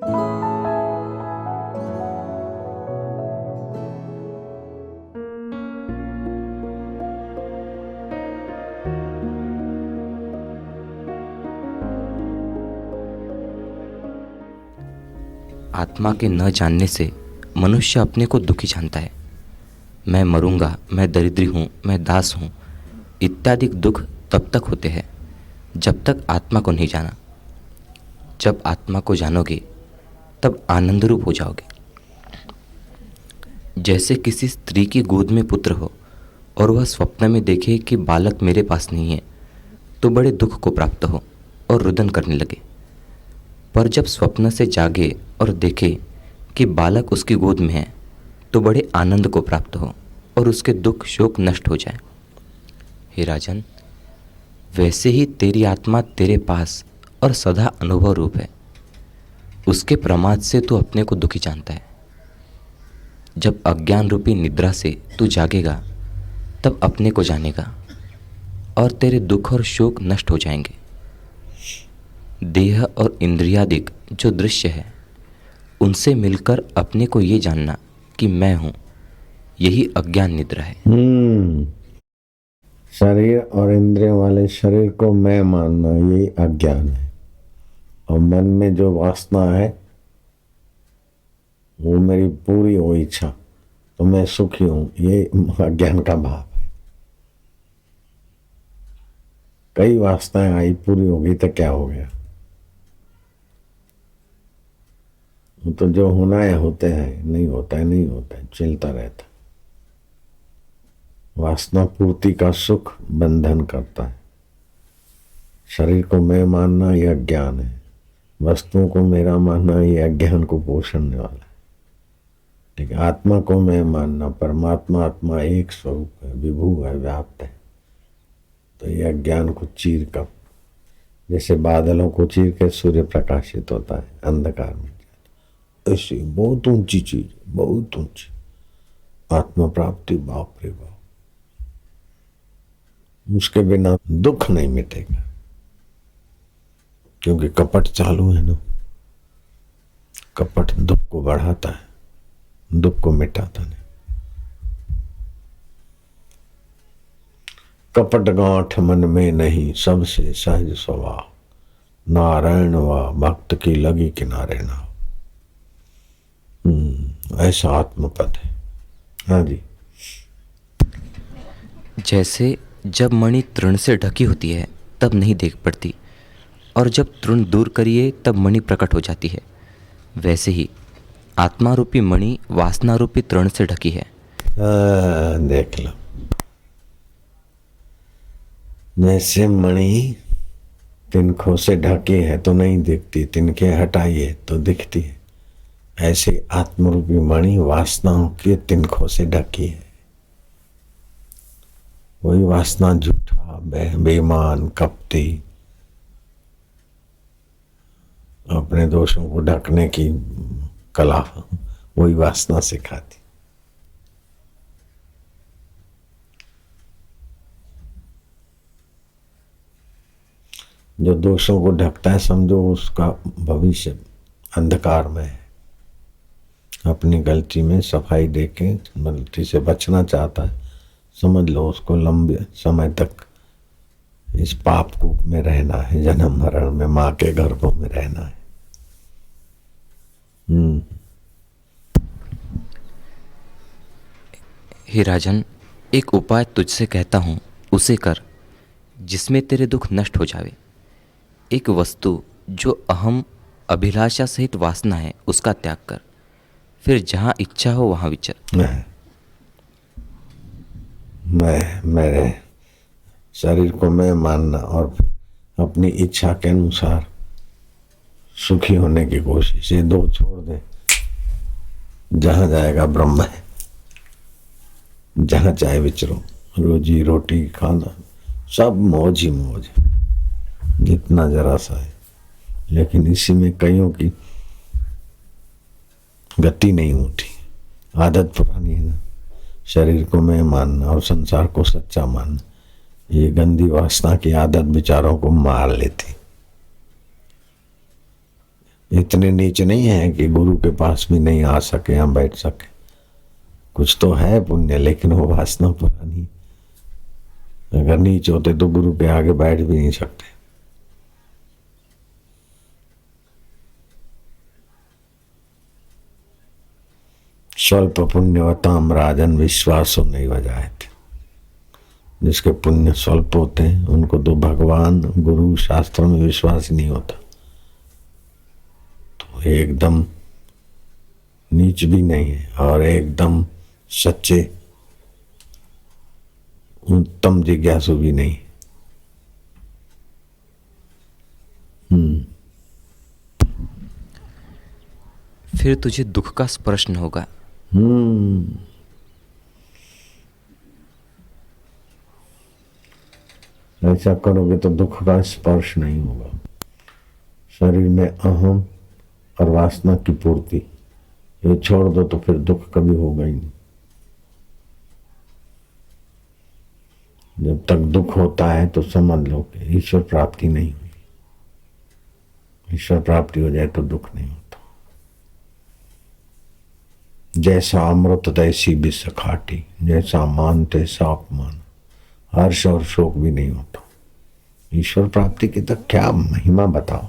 आत्मा के न जानने से मनुष्य अपने को दुखी जानता है। मैं मरूंगा, मैं दरिद्री हूँ, मैं दास हूँ इत्यादि दुख तब तक होते हैं जब तक आत्मा को नहीं जाना। जब आत्मा को जानोगे तब आनंद रूप हो जाओगे। जैसे किसी स्त्री की गोद में पुत्र हो और वह स्वप्न में देखे कि बालक मेरे पास नहीं है तो बड़े दुख को प्राप्त हो और रुदन करने लगे। पर जब स्वप्न से जागे और देखे कि बालक उसकी गोद में है तो बड़े आनंद को प्राप्त हो और उसके दुख शोक नष्ट हो जाए। हे राजन, वैसे ही तेरी आत्मा तेरे पास और सदा अनुभव रूप है। उसके प्रमाद से तू अपने को दुखी जानता है। जब अज्ञान रूपी निद्रा से तू जागेगा तब अपने को जानेगा और तेरे दुख और शोक नष्ट हो जाएंगे। देह और इंद्रियादिक जो दृश्य है उनसे मिलकर अपने को ये जानना कि मैं हूँ, यही अज्ञान निद्रा है। शरीर और इंद्रियों वाले शरीर को मैं मानना यही अज्ञान है। और मन में जो वासना है वो मेरी पूरी हो इच्छा तो मैं सुखी हूं, ये अज्ञान का भाव है। कई वासनाएं आई, पूरी हो गई तो क्या हो गया? तो जो होना है होते हैं, नहीं होता है नहीं होता है, चलता रहता। वासना पूर्ति का सुख बंधन करता है। शरीर को मैं मानना यह अज्ञान है। वस्तुओं को मेरा मानना यह अज्ञान को पोषणने वाला है। लेकिन आत्मा को मैं मानना, परमात्मा आत्मा एक स्वरूप है, विभू है, व्याप्त है, तो यह अज्ञान को चीर कर, जैसे बादलों को चीर के सूर्य प्रकाशित होता है, अंधकार में ऐसी बहुत ऊंची चीज, बहुत ऊंची आत्मा प्राप्ति। बाप रे बाप, उसके बिना दुख नहीं मिटेगा, क्योंकि कपट चालू है ना। कपट दुख को बढ़ाता है, दुख को मिटाता नहीं। कपट गांठ मन में नहीं, सबसे सहज स्वभाव, नारायण व भक्त की लगी किनारे ना। ऐसा आत्मपद है। हाँ जी। जैसे जब मणि तृण से ढकी होती है तब नहीं देख पड़ती और जब तृण दूर करिए तब मणि प्रकट हो जाती है, वैसे ही आत्मा रूपी मणि वासना रूपी तृण से ढकी है। देख लो, जैसे मणि तिनकों से ढकी है तो नहीं दिखती, तिनके हटाइए तो दिखती है। ऐसे आत्मरूपी मणि वासनाओं के तिनकों से ढकी है। वही वासना झूठा, बेईमान, कपटी, अपने दोषों को ढकने की कला, वही वासना सिखाती। जो दोषों को ढकता है समझो उसका भविष्य अंधकार में है। अपनी गलती में सफाई देके गलती से बचना चाहता है, समझ लो उसको लंबे समय तक इस पाप कूप में रहना है, जन्म मरण में माँ के गर्भों में रहना है। हे राजन, एक उपाय तुझसे कहता हूँ, उसे कर, जिसमें तेरे दुख नष्ट हो जावे। एक वस्तु जो अहम अभिलाषा सहित वासना है उसका त्याग कर, फिर जहाँ इच्छा हो वहाँ विचर। मैं मेरे शरीर को मैं मानना और अपनी इच्छा के अनुसार सुखी होने की कोशिश, ये दो छोड़ दे, जहाँ जाएगा ब्रह्म है। जहाँ चाहे विचरो, रोजी रोटी खाना सब मौज ही मौज, जितना जरा सा है। लेकिन इसी में कईयों की गति नहीं उठी, आदत पुरानी है ना। शरीर को मैं मानना और संसार को सच्चा मानना, ये गंदी वासना की आदत विचारों को मार लेती। इतने नीच नहीं है कि गुरु के पास भी नहीं आ सके, हम बैठ सके। कुछ तो है पुण्य, लेकिन वो वासना पुरानी। अगर नीच होते तो गुरु के आगे बैठ भी नहीं सकते। स्वल्प पुण्यवताम राजन विश्वासो नहीं बजाए थे। जिसके पुण्य स्वल्प होते हैं उनको तो भगवान गुरु शास्त्र में विश्वास नहीं होता। तो एकदम नीच भी नहीं है और एकदम सच्चे उत्तम जिज्ञासु भी नहीं। फिर तुझे दुख का स्पर्श न होगा। ऐसा करोगे तो दुख का स्पर्श नहीं होगा। शरीर में अहम और वासना की पूर्ति ये छोड़ दो तो फिर दुख कभी होगा ही नहीं। जब तक दुख होता है तो समझ लो कि ईश्वर प्राप्ति नहीं हुई। ईश्वर प्राप्ति हो जाए तो दुख नहीं होता। जैसा अमृत तैसी विष खाटी, जैसा मान तैसा अपमान। हर्ष और शोक भी नहीं होता। ईश्वर प्राप्ति की तो क्या महिमा बताओ।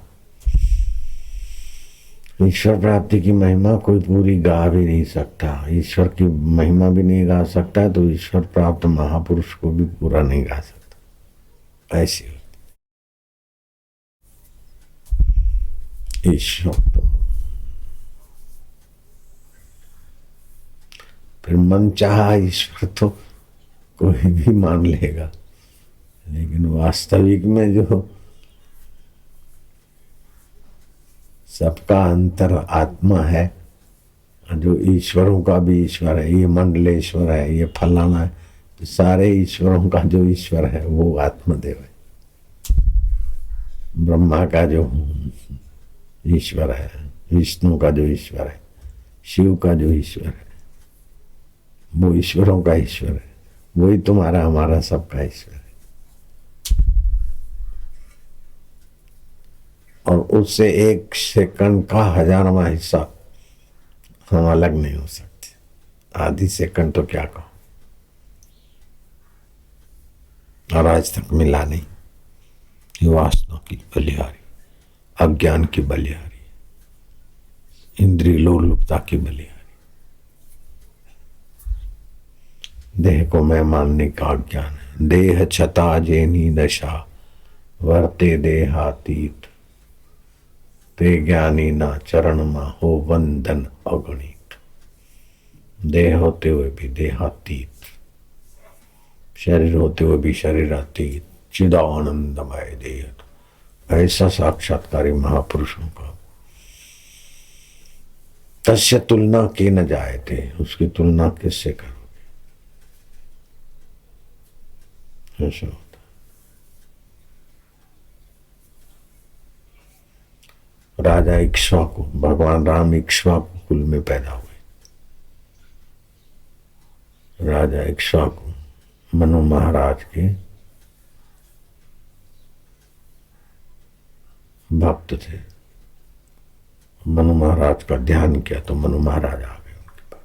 ईश्वर प्राप्ति की महिमा कोई पूरी गा भी नहीं सकता। ईश्वर की महिमा भी नहीं गा सकता तो ईश्वर प्राप्त महापुरुष को भी पूरा नहीं गा सकता। ऐसी ईश्वर तो फिर मन चाहा ईश्वर तो कोई भी मान लेगा, लेकिन वास्तविक में जो सबका अंतर आत्मा है, जो ईश्वरों का भी ईश्वर है, ये मंडलेश्वर है, ये फलाना है, तो सारे ईश्वरों का जो ईश्वर है वो आत्मदेव है। ब्रह्मा का जो ईश्वर है, विष्णु का जो ईश्वर है, शिव का जो ईश्वर है, वो ईश्वरों का ईश्वर है। वही तुम्हारा हमारा सबका ईश्वर है। और उससे एक सेकंड का 1000वां हिस्सा हम अलग नहीं हो सकते। आधी सेकंड तो क्या कहो, और आज तक मिला नहीं। ये वासना की बलिहारी, अज्ञान की बलिहारी, इंद्रिय लोलुपता की बलिहारी, देह को मैं मानने का अज्ञान है। देह छता जेनी दशा वर्ते देहातीत, ते ज्ञानी ना चरण मा हो वंदन अगणित। देह होते हुए भी देहातीत, शरीर होते हुए भी शरीरातीत, चिदानंदमय देह। ऐसा साक्षात्कारी महापुरुषों का तस्य तुलना के न जाए थे। उसकी तुलना किससे करोगे? ऐसा होता। राजा इक्ष्वाकु, भगवान राम इक्ष्वाकु कुल में पैदा हुए। राजा इक्ष्वाकु मनु महाराज के भक्त थे। मनु महाराज का ध्यान किया तो मनु महाराज आ गए उनके पास।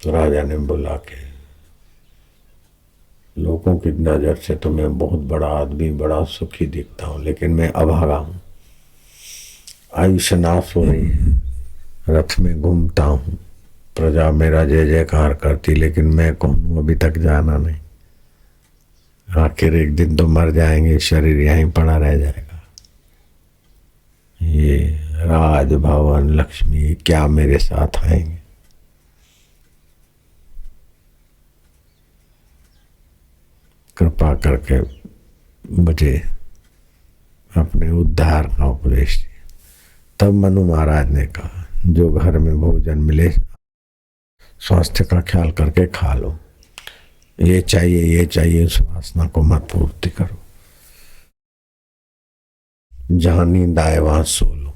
तो राजा ने बोला कि लोगों की नजर से तो मैं बहुत बड़ा आदमी, बड़ा सुखी दिखता हूं, लेकिन मैं अभागा हूं। आयुष्य नाश हो रही है, रथ में घूमता हूं, प्रजा मेरा जय जयकार करती, लेकिन मैं कौन हूं अभी तक जाना नहीं। आखिर एक दिन तो मर जाएंगे, शरीर यहीं पड़ा रह जाएगा। ये राज भवन लक्ष्मी क्या मेरे साथ आएंगे? कृपा करके मुझे अपने उद्धार का उपदेश दिया। तब मनु महाराज ने कहा, जो घर में भोजन मिले स्वास्थ्य का ख्याल करके खा लो। ये चाहिए, उस वासना को मत पूर्ति करो। जहां नींद आए वहां सो लो।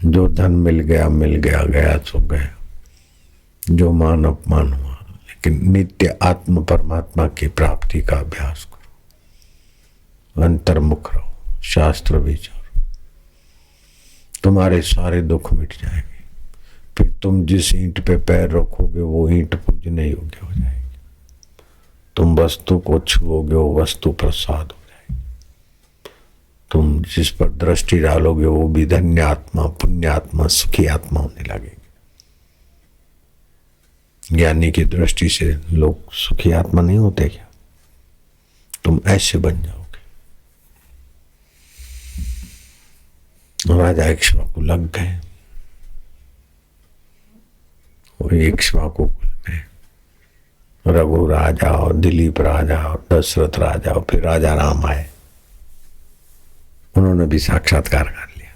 जो धन मिल गया गया सो गया। जो मान अपमान हुआ, लेकिन नित्य आत्म परमात्मा की प्राप्ति का अभ्यास करो। अंतर्मुख रहो, शास्त्र विचारो। तुम्हारे सारे दुख मिट जाएंगे। फिर तुम जिस ईंट पे पैर रखोगे वो ईंट पूजने योग्य हो जाएगी। तुम वस्तु को छुओगे वो वस्तु प्रसाद हो जाएगी। तुम जिस पर दृष्टि डालोगे वो भी धन्य आत्मा, पुण्यात्मा, सुखी आत्मा होने लगेगी। ज्ञानी की दृष्टि से लोग सुखी आत्मा नहीं होते क्या? तुम ऐसे बन जाओगे। राजा इक्ष्वाकु लग गए। वो इक्ष्वाकु कुल में रघु राजा और दिलीप राजा और दशरथ राजा और फिर राजा राम आए। उन्होंने भी साक्षात्कार कर लिया।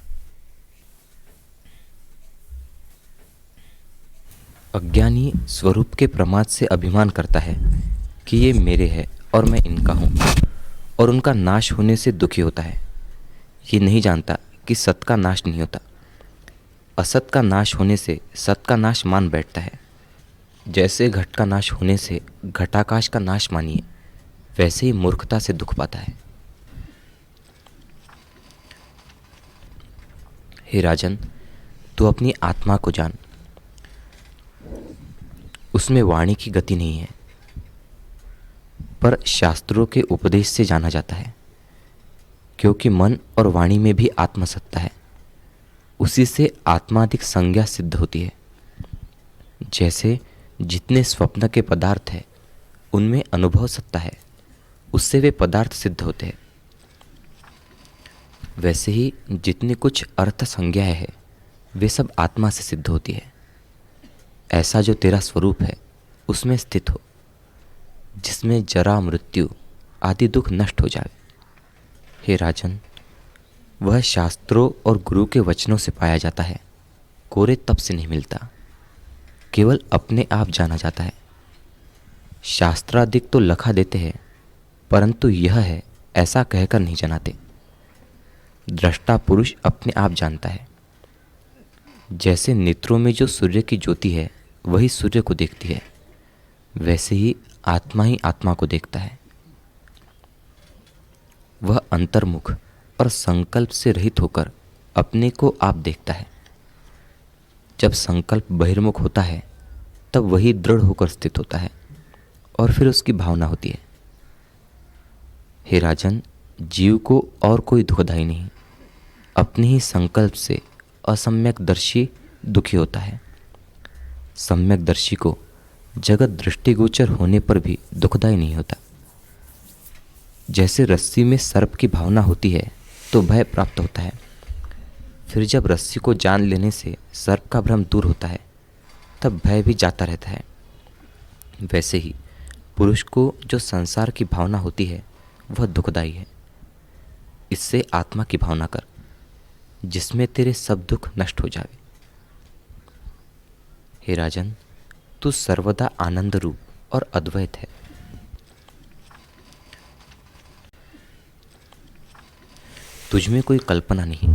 अज्ञानी स्वरूप के प्रमाद से अभिमान करता है कि ये मेरे है और मैं इनका हूँ, और उनका नाश होने से दुखी होता है। ये नहीं जानता कि सत का नाश नहीं होता। असत का नाश होने से सत का नाश मान बैठता है। जैसे घट का नाश होने से घटाकाश का नाश मानिए, वैसे ही मूर्खता से दुख पाता है। हे राजन, तू अपनी आत्मा को जान। उसमें वाणी की गति नहीं है, पर शास्त्रों के उपदेश से जाना जाता है, क्योंकि मन और वाणी में भी आत्मसत्ता है। उसी से आत्माधिक संज्ञा सिद्ध होती है। जैसे जितने स्वप्न के पदार्थ हैं उनमें अनुभव सत्ता है, उससे वे पदार्थ सिद्ध होते हैं। वैसे ही जितनी कुछ अर्थ संज्ञाएं हैं वे सब आत्मा से सिद्ध होती है। ऐसा जो तेरा स्वरूप है उसमें स्थित हो, जिसमें जरा मृत्यु आदि दुख नष्ट हो जाए। हे राजन, वह शास्त्रों और गुरु के वचनों से पाया जाता है, कोरे तप से नहीं मिलता, केवल अपने आप जाना जाता है। शास्त्राधिक तो लखा देते हैं, परंतु यह है ऐसा कहकर नहीं जनाते। दृष्टा पुरुष अपने आप जानता है। जैसे नेत्रों में जो सूर्य की ज्योति है वही सूर्य को देखती है, वैसे ही आत्मा को देखता है। वह अंतर्मुख और संकल्प से रहित होकर अपने को आप देखता है। जब संकल्प बहिर्मुख होता है तब वही दृढ़ होकर स्थित होता है और फिर उसकी भावना होती है। हे राजन, जीव को और कोई दुखदाई नहीं, अपने ही संकल्प से असम्यक दर्शी दुखी होता है। सम्यक दर्शी को जगत दृष्टिगोचर होने पर भी दुखदाई नहीं होता। जैसे रस्सी में सर्प की भावना होती है तो भय प्राप्त होता है, फिर जब रस्सी को जान लेने से सर्प का भ्रम दूर होता है तब भय भी जाता रहता है। वैसे ही पुरुष को जो संसार की भावना होती है वह दुखदाई है। इससे आत्मा की भावना कर, जिसमें तेरे सब दुख नष्ट हो जावे। हे राजन, तू सर्वदा आनंद रूप और अद्वैत है। तुझमें कोई कल्पना नहीं।